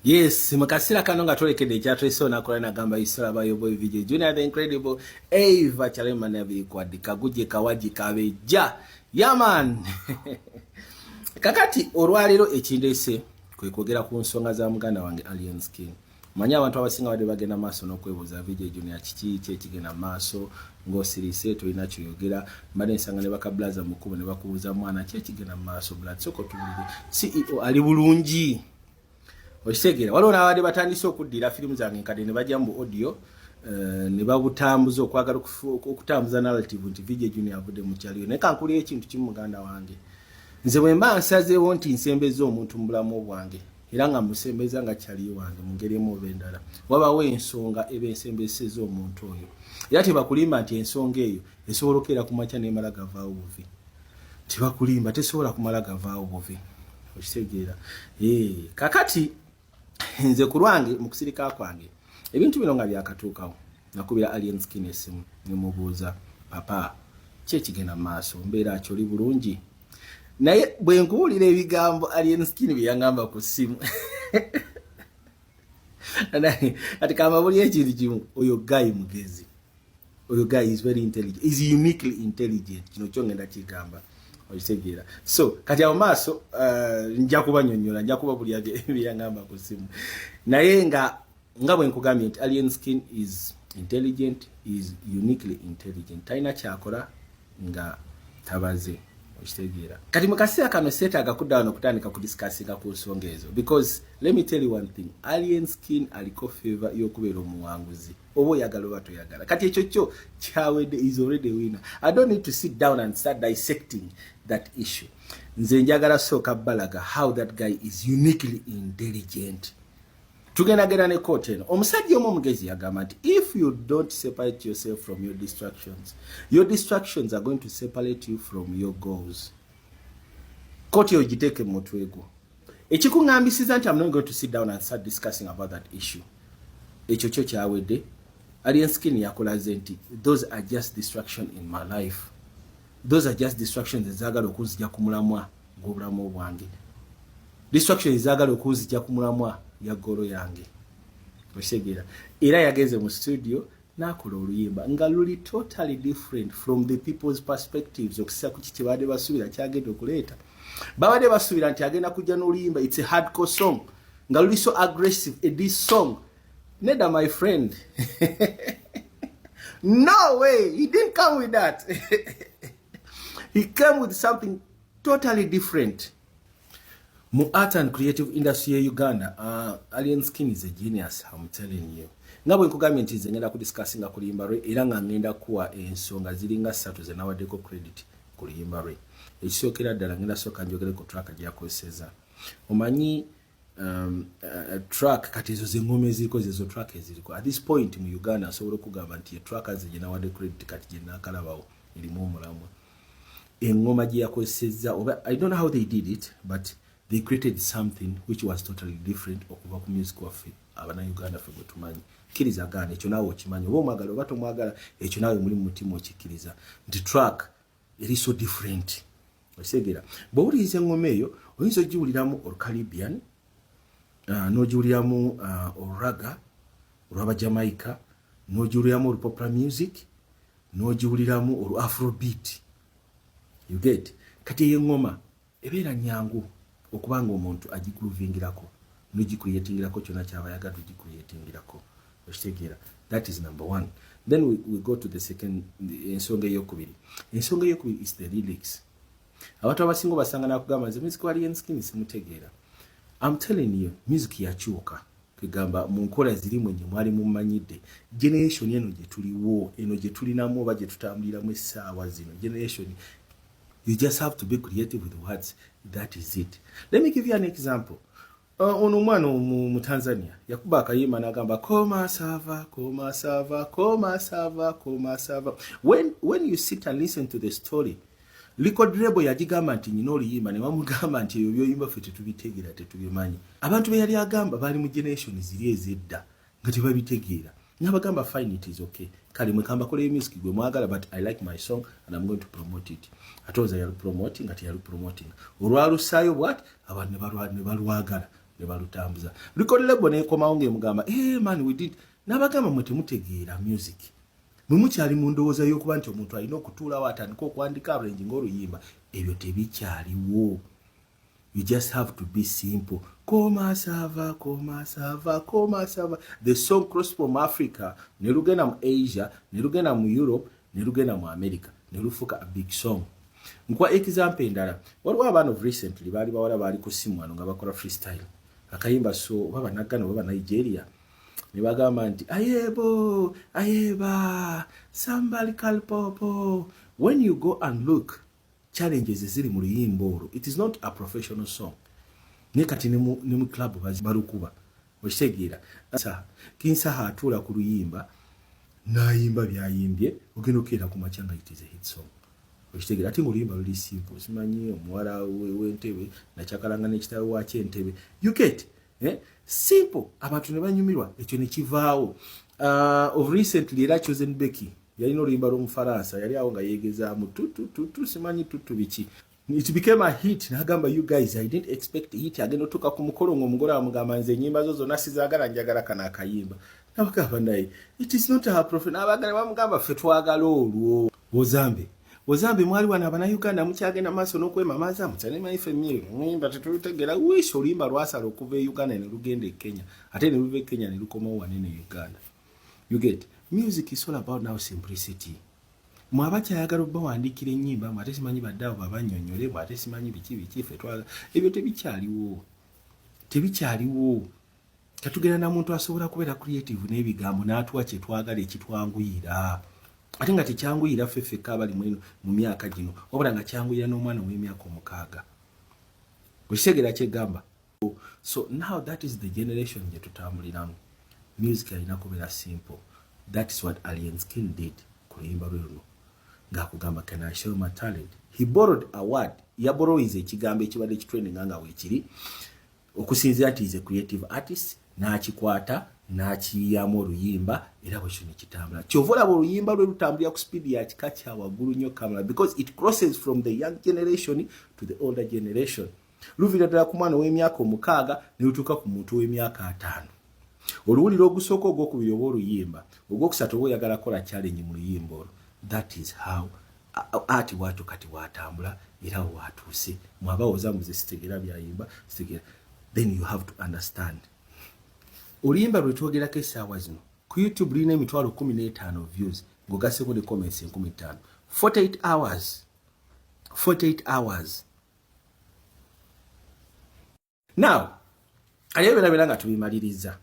Yes, mukasira kano nga twolekede ekyatwese onakola nagamba Isra Bayo Boy VJ Junior the Incredible Eva Chalema nabi kwadika guje kawaji kabeja. Yeah man. Kakati olwaliro ekindese kwe kwogera ku nsonga za muganda wange Alien Skin. Manya abantu abasinga bade bagenda maaso n'okwebuuza VJ Junior kiki kyekigenda maaso ng'osirise tolina kyogera mbadde nsanga ne bakablaza mukubo ne bakubuuza mwana kyekigenda maaso blood soko tubulire CEO ali bulungi. Okitegera waliwo n'abadde batandise okuddira firimu zange nkadde ne bajja mu audio ne babutambuza okwagala okutambuza narrative nti VJ Junior avudde mu kyaliyo naye kankulira ekintu kimu muganda wange nze bwe mba nsazeewo nti nsembeza omuntu mu bulamu bwange era nga musembeza nga kyaliyo wange mu ngeri emu oba endala wabawo ensonga eba ensembeseza omuntu oyo era tebakulimba nti ensonga eyo esobola okukeera ku makya n'emala gavaawo buvi tebakulimba tesobola kumala gavaawo buvi okitegeera kakati nze ku lwange mu kusirika kwange ebintu bino nga byakatuukawo nakubira Alien Skin esimu nemubuuza papa kyekigenda maaso mbeera kyoli bulungi naye bwe nkuwulira ebigambo Alien Skin bye yangamba ku ssimu ati kama buli ekintu kimu oyo guy mugezi oyo guy is very intelligent is uniquely intelligent kino kyongenda kigamba okitegera so kati awo maaso nja kubanyonnyola nja kuba buli ebyangamba ku ssimu naye nga bwe nkugambye nti Alien Skin is intelligent is uniquely intelligent talina kyakola nga tabaze okitegera kati mu kaseera kano seetaaga kuddawo n'okutandika kudiscussinga ku nsonga ezo because let me tell you one thing Alien Skin aliko favor y'okubeera omuwanguzi oba oyagala oba toyagala kati ekyo kyo kyawedde is already a winner. I don't need to sit down and start dissecting that issue. Nze njagala sooka balaga how that guy is uniquely intelligent. Tugenda genda ne kooti eno omusajja omu omugezi yagamba nti if you don't separate yourself from your distractions are going to separate you from your goals. Kooti eyo giteeke mu mutwe gwo ekikuŋŋambisiza nti I'm not going to sit down and start discussing about that issue ekyo kyo kyawedde. Alien Skin yakolaze nti those are just distraction in my life. Those are just distractions ezagala okuzijja ku mulamwa gw'obulamu bwange. Distractions ezagala okuzijja ku mulamwa ya goro yange. Okitegera era yageze mu studio n'akola oluyimba nga luli totally different from the people's perspectives okisa ku kiki baade basuubira kyagenda okuleeta. Babadde basuubira nti agenda kujja n'oluyimba it's a hardcore song nga luli so aggressive this song. Neda my friend no way he didn't come with that. He came with something totally different. Mu art and creative industry ya Uganda, Alien Skin is a genius, I'm telling you. Nga bwe nkugambye nti nze ngenda kudiscussinga ku luyimba lwe era nga ngenda kuwa ensonga ziringa 3 ze nawaddeko credit ku luyimba lwe. Ekisookera ddala ngenda sooka njogere ku track gye yakozeseza. Omanyi track kati ezo z'engoma eziriko zezo track eziriko. At this point mu Uganda asobola okugamba nti track ze gye nawadde credit kati gye nakalabawo erimu omulamwa. Engoma gye yakozeseza oba I don't know how they did it but they created something which was totally different okuva ku music waffe abana Uganda ffe gwe tumanyi. Kkiriza gana ekyo naawe okimanyi oba omwagala oba tomwagala ekyo naawe muli mu mutima okikkiriza nti track eri so different. Osegera bw'owuliriza engoma eyo oyinza ogiwuliramu Caribbean n'ogiwuliramu Raga olw'aba Jamaica n'ogiwuliramu popular music n'ogiwuliramu Afrobeat. You get kati engoma ebeera nyangu okubanga omuntu agicreatingirako n'ogicreatingirako kyonna kyaba yagala ogicreatingirako okitegeera. That is number one. Then we go to the second ensonga eyokubiri. Ensonga eyokubiri is the lyrics. Abantu abasinga basanga nakugamba nze music wa Alien Skin simutegeera. I'm telling you music yakyuka kugamba mu nkola zirimu nnyo mwali mumanyidde generation eno gye tuliwo eno gye tulinamu oba gye tutambuliramu essaawa zino generation. You just have to be creative with words. That is it. Let me give you an example. Ono mwana mu Tanzania yakuba akayimba n'agamba koma sava koma sava koma sava koma sava. When you sit and listen to the story, record label yagigamba nti nyina oluyimba ne bamugamba nti ebyo byoyimba ffe tetubitegeera tetubimanyi. Abantu be yali agamba bali mu generation ziri ezedda nga tebabitegeera. Nabagamba fine, it is okay. Kali mwekamba kole music gwe mwagala but I like my song and I'm going to promote it. Atoza yalu promoting ati yalu promoting. Olwalusayo what? Abantu ne balwagala. ne balutambuza. Record label ne komawo ng'emugamba man we did n'abagamba mwe temutegeera music mwe mukyali mu ndowooza y'okuba nti omuntu alina okutuulawo atandika okwandika arrange ng'oluyimba ebyo tebikyaliwo. You just have to be simple. Koma sava, koma sava, koma sava. The song crossed from Africa, ne lugenda mu Asia, ne lugenda mu Europe, ne lugenda mu America, ne lufuka a big song. Nkwa example endala. Waliwo abaana of recently baali bawala baali ku simu wano nga bakola freestyle. Akayimba so baba Nagano baba Nigeria. Ne bagamba nti ayebo, ayeba, somebody call popo. When you go and look, challenges ziri mu luyimba olwo. It is not a professional song. Ne kati ne mu club balukuba. Okitegeera. Kinsaha atula ku luyimba n'ayimba byayimbye ogenda okukeera ku makyanga it is a hit song. Okitegeera ate ng'oluyimba luli simple. Simanyi omuwala w'entebe nakyakalanga n'ekitabo wa ky'entebe. You get simple. Abantu ne banyumirwa ekyo ne kivaawo. Of recently era Chosen Becky yalina oluyimba lw'Omufaransa yali awo nga yeegezaamu tutu simanyi tutu biki. It became a hit. Nagamba you guys I didn't expect hit. Agenda otuuka ku mukolo ng'omugole amugamba nze ennyimba zo zonna sizaagala njagala kana akayimba. Nabagamba naye it is not her profit. Nabagala bamugamba ffe twagala olwo. Ozambe mwali wana Abannayuganda mukyagenda maaso n'okwemamaaza mukyane maife mmiri muyimba tetulutegeera wiisho oluyimba lwasala okuva e Uganda ne lugenda e Kenya ate ne luva e Kenya ne lukomawo wanene e Uganda. You get music is all about now simplicity. Mwaba kyayagala bawandiikira ennyimba ate simanyi baddawo babannyonnyole ate simanyi biki ffe twagala ebyo tebikyaliwo. Katugenda na muntu asobola kubeera creative n'ebigambo n'atuwa kye twagala ekitwanguyira. Ate nga tekyanguyira ffe abali mu myaka gino wabula nga kyanguyira n'omwana w'emyaka 6. Okitegeera kyegamba. So now that is the generation gye tutambuliramu. Music alina kubeera simple. That is what Alien Skin did ku luyimba lwe luno. Ng'akugamba can I show my talent? He borrowed a word. Yaborrowize ekigambo ekibadde kitrendinga nga weekiri. Okusinzira nti is a creative artist. N'akikwata n'akiyiyamu oluyimba era bwe kino kitambula. Kyova olaba oluyimba lwe lutambulira ku speed ya kika kya waggulu nnyo kamala because it crosses from the young generation to the older generation. Luvira ddala ku mwana w'emyaka 6 ne lutuuka ku muntu w'emyaka 5. Oluwuliro ogusooka ogwokubiri oba oluyimba ogwokusatu oba oyagala kola challenge mu luyimba olwo. That is how ati watu kati watambula era watuuse mwabawooza muze sitegeera byayimba sitegeera. Then you have to understand. Oluyimba lwe twogerako essaawa zino ku YouTube lina emitwalo 15 views ng'ogasseko ne comments 15. 48 hours. Now aliyo bera nga tubimaliriza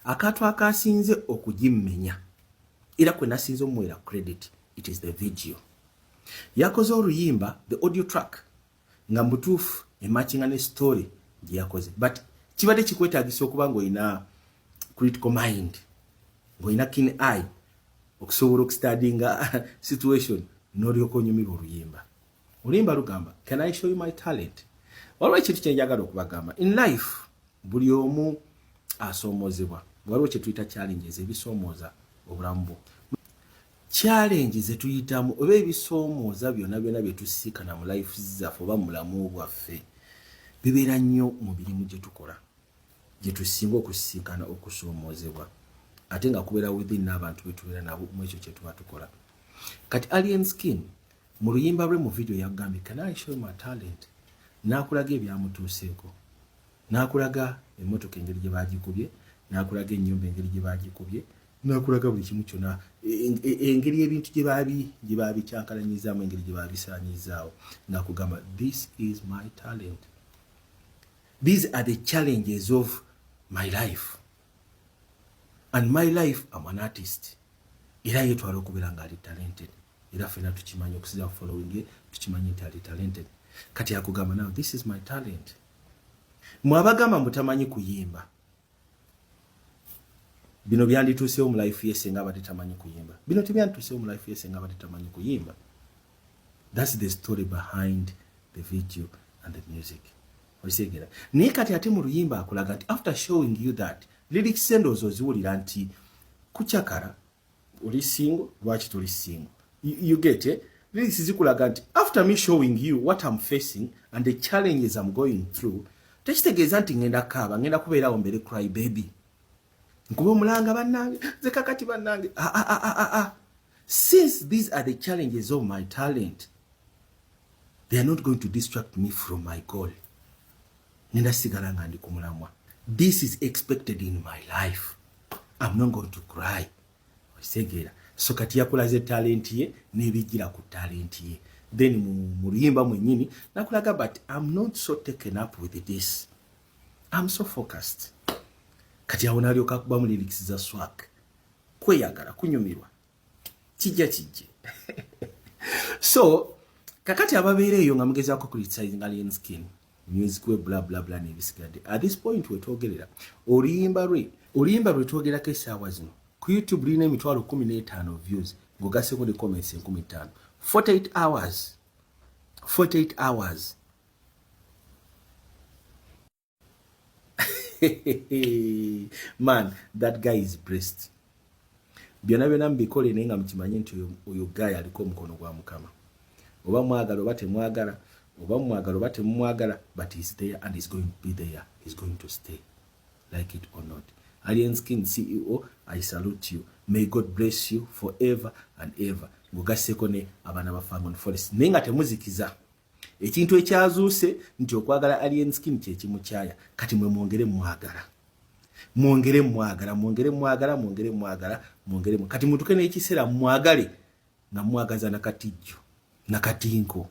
akantu akasinze okugimmenya era kwe nasinze omuwera credit it is the video. Yakoze oluyimba the audio track nga mbutuufu ematchinga ne story gye yakoze but kibadde kikwetaagisa okuba ng'olina critical mind ng'olina keen eye okusobola okustudyinga situation n'olyoka onyumirwa oluyimba lugamba can I show you my talent. Waliwo ekintu kye njagala okubagamba in life buli omu asoomozebwa. Waliwo kye tuyita challenges ebisoomooza obulamu bwo. Challenge ze tuyitamu oba ebisoomooza byonna bye tusiikana mu life zaffe oba mu bulamu bwaffe bibeera nnyo mu mirimu gye tukola gye tusinga okusiikana okusoomoozebwa ate nga kubeera within n'abantu be tubeera nabo mu ekyo kye tuba tukola. Kati Alien Skin mu luyimba lwe mu video yagambye can I show my talent. N'akulaga ebyamutuuseeko, n'akulaga emmotoka engeri gye baagikubye, n'akulaga ennyumba engeri gye baagikubye, n'akulaga buli kimu kyonna engeri ebintu gye baabikyankalanyizaamu engeri gye baabisaanyizaawo n'akugamba this is my talent. These are the challenges of my life. And my life, I'm an artist. Era yetwala okubeera nga ali talented. Era ffenna tukimanyi okusinziira ku following ye tukimanyi nti ali talented. Kati akugamba now this is my talent. Mwabagamba mutamanyi kuyimba. Bino byandituuseewo mu life ye singa abadde tamanyi kuyimba. Bino tebyandituuseewo mu life ye singa abadde tamanyi kuyimba. That's the story behind the video and the music. Olisegera. Naye kati ate mu luyimba akulaga nti after showing you that lyrics endowooza oziwulira nti kukyakala oli single lwaki tuli single. You get it? Lyrics zikulaga nti after me showing you what I'm facing and the challenges I'm going through, tekitegeeza nti ngenda kaaba ngenda kubeerawo mbere cry baby nkuba omulanga bannange nze kakati bannange since these are the challenges of my talent, they are not going to distract me from my goal. Ngenda sigala nga ndi ku mulamwa. This is expected in my life. I'm not going to cry. Okitegera. So kati yakulaze talent ye n'ebijjira ku talent ye. Then mu luyimba mwennyini nakulaga, but I'm not so taken up with this. I'm so focused. Kati awo nalyoka kuba mu lyrics za swag. Kweyagala kunyumirwa. Kijja. So kakati ababeera eyo nga mugezaako criticize Alien Skin, music we bla bla bla n'ebisigadde. At this point wetwogerera oluyimba lwe twogerako essaawa zino ku YouTube lina emitwalo 15 views ng'ogasseko ne comments 15. 48 hours. Man, that guy is blessed. Byonna mbikole naye nga mukimanyi nti oyo guy aliko omukono gwa Mukama. Oba mwagala oba temwagala, oba mwagala oba temumwagala, but he's there and he's going to be there. He's going to stay, like it or not. Alien Skin CEO, I salute you. May God bless you forever and ever. Mugasseko ne abaana ba Fangon Forest. Naye nga temuzikiza. Ekintu ekyazuuse nti okwagala Alien Skin kye kimukyaya. Kati mwe mwongere mwagala. Mwongere mwagala. Kati mutuke n'ekiseera mwagale nga mwagaza nakatijjo nakatinko.